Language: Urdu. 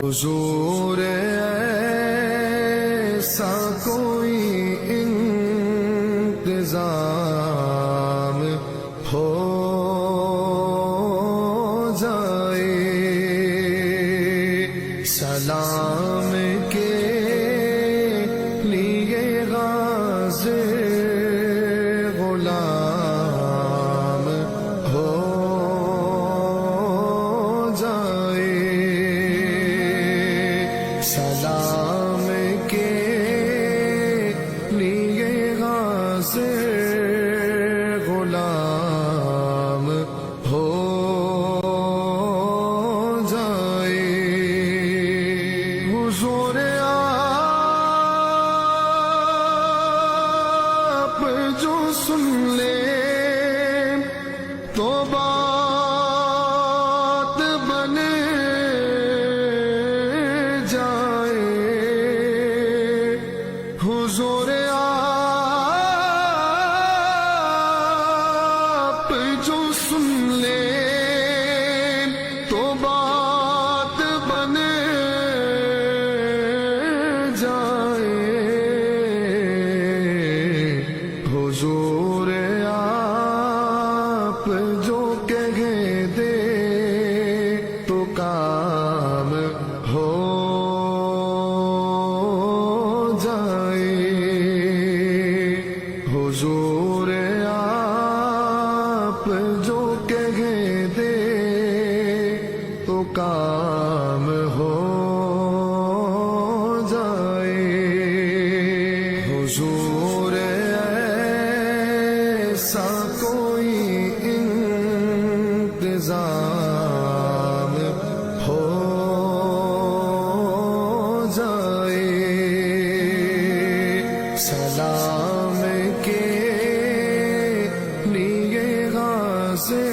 حضور ایسا کوئی انتظام ہو جائے، سلام کے لیے غازی غلام ہو جائے، سلام کے لیے غازی غلام ہو جائے۔ حضور آپ جو سن لے تو بات بن جائے، حضور آپ جو سن لے تو بات بن جائے، حضور آپ جو کہہ دے تو کام ہو جائے، حضور آپ جو کہہ دے تو کام ہو جائے، حضور ایسا کوئی انتظام ہو جائے، سلام کے لیے غازی